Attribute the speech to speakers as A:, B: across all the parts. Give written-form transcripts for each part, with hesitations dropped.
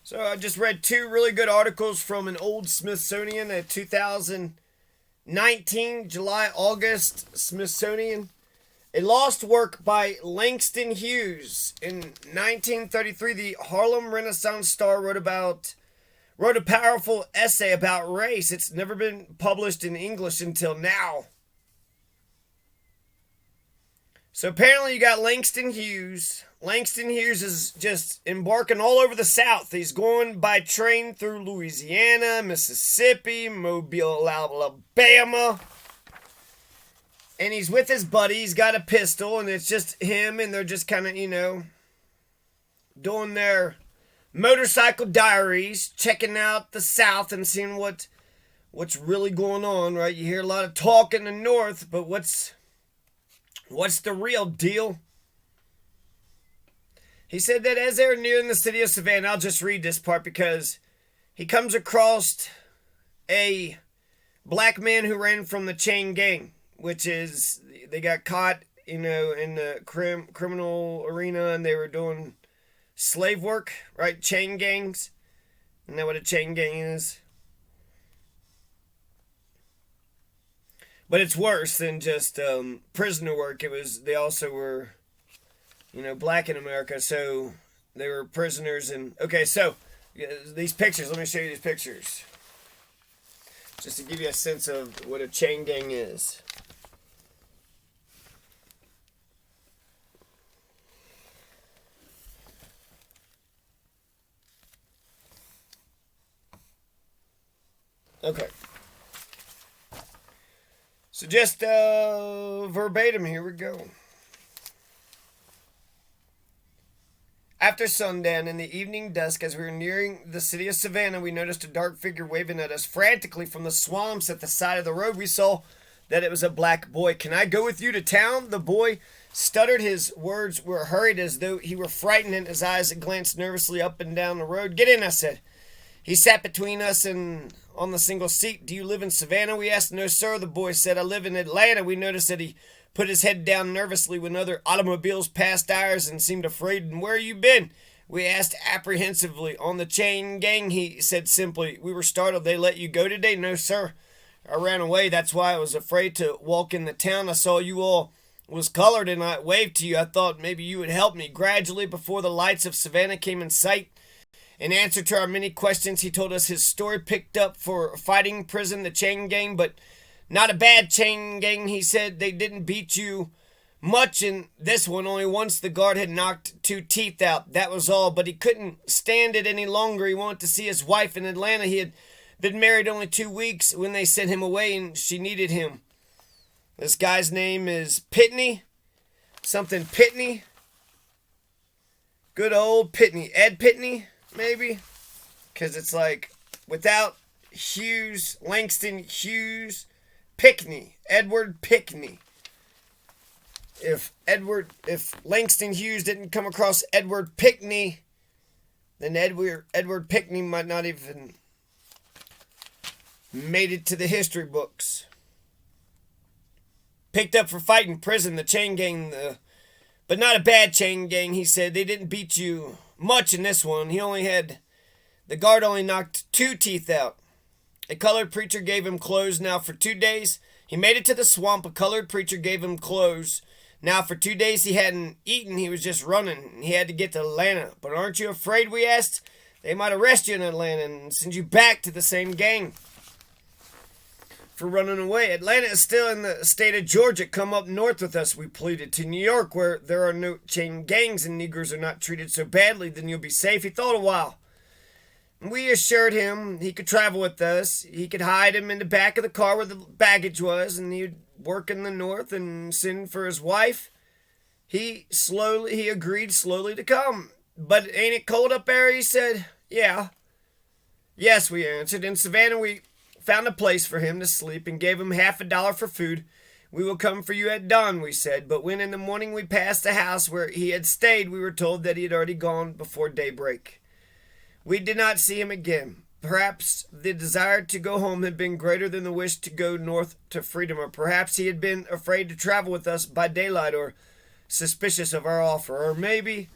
A: So I just read two really good articles from an old Smithsonian, a 2019 July August Smithsonian. A lost work by Langston Hughes. In 1933, the Harlem Renaissance star wrote a powerful essay about race. It's never been published in English until now. So apparently you got Langston Hughes. Langston Hughes is just embarking all over the South. He's going by train through Louisiana, Mississippi, Mobile, Alabama. And he's with his buddy. He's got a pistol, and it's just him, and they're just kind of, doing their motorcycle diaries, checking out the South and seeing what's really going on, right? You hear a lot of talk in the North, but what's the real deal? He said that as they're nearing the city of Savannah, I'll just read this part because he comes across a black man who ran from the chain gang, which is, they got caught, in the criminal arena, and they were doing slave work, right? Chain gangs. Isn't that what a chain gang is? But it's worse than just prisoner work. They also were, black in America, so they were prisoners. And okay, so these pictures. Let me show you these pictures, just to give you a sense of what a chain gang is. Okay. So just verbatim, here we go. After sundown in the evening dusk, as we were nearing the city of Savannah, we noticed a dark figure waving at us frantically from the swamps at the side of the road. We saw that it was a black boy. "Can I go with you to town?" The boy stuttered. His words were hurried as though he were frightened, and his eyes glanced nervously up and down the road. "Get in," I said. He sat between us and on the single seat. "Do you live in Savannah?" we asked. "No, sir," the boy said. "I live in Atlanta." We noticed that he put his head down nervously when other automobiles passed ours and seemed afraid. "And where you been?" we asked apprehensively. "On the chain gang," he said simply. We were startled. "They let you go today?" "No, sir. I ran away. That's why I was afraid to walk in the town. I saw you all was colored and I waved to you. I thought maybe you would help me." Gradually, before the lights of Savannah came in sight, in answer to our many questions, he told us his story. Picked up for fighting prison, the chain gang, but not a bad chain gang, he said. "They didn't beat you much in this one. Only once the guard had knocked 2 teeth out. That was all. But he couldn't stand it any longer. He wanted to see his wife in Atlanta. He had been married only 2 weeks when they sent him away, and she needed him." This guy's name is Pinkney. Something Pinkney. Good old Pinkney. Ed Pinkney, maybe? Because it's like, without Hughes, Langston Hughes, Pinkney. Edward Pinkney. If Langston Hughes didn't come across Edward Pinkney, then Edward Pinkney might not even made it to the history books. Picked up for fighting prison, the chain gang, but not a bad chain gang, he said. "They didn't beat you much in this one. The guard only knocked 2 teeth out. A colored preacher gave him clothes. Now for 2 days, he made it to the swamp. A colored preacher gave him clothes. Now for 2 days he hadn't eaten. He was just running. He had to get to Atlanta. But aren't you afraid?" we asked. "They might arrest you in Atlanta and send you back to the same gang for running away." "Atlanta is still in the state of Georgia. Come up north with us," we pleaded. "To New York, where there are no chain gangs and Negroes are not treated so badly. Then you'll be safe." He thought a while. We assured him he could travel with us. He could hide him in the back of the car where the baggage was, and he'd work in the north and send for his wife. He agreed slowly to come. "But ain't it cold up there?" he said. "Yeah." "Yes," we answered. In Savannah, we found a place for him to sleep and gave him $50 for food. "We will come for you at dawn," we said. But when in the morning we passed the house where he had stayed, we were told that he had already gone before daybreak. We did not see him again. Perhaps the desire to go home had been greater than the wish to go north to freedom, or perhaps he had been afraid to travel with us by daylight, or suspicious of our offer, or maybe ...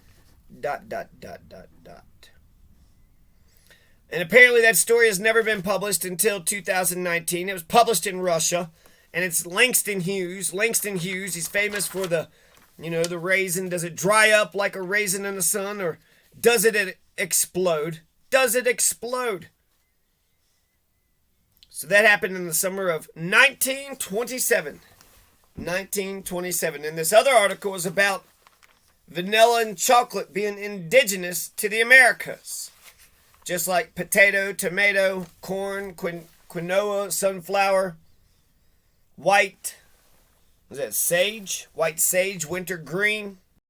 A: And apparently that story has never been published until 2019. It was published in Russia. And it's Langston Hughes. Langston Hughes, he's famous for the raisin. Does it dry up like a raisin in the sun, or does it explode? Does it explode? So that happened in the summer of 1927. 1927. And this other article is about vanilla and chocolate being indigenous to the Americas. Just like potato, tomato, corn, quinoa, sunflower, white sage, winter green.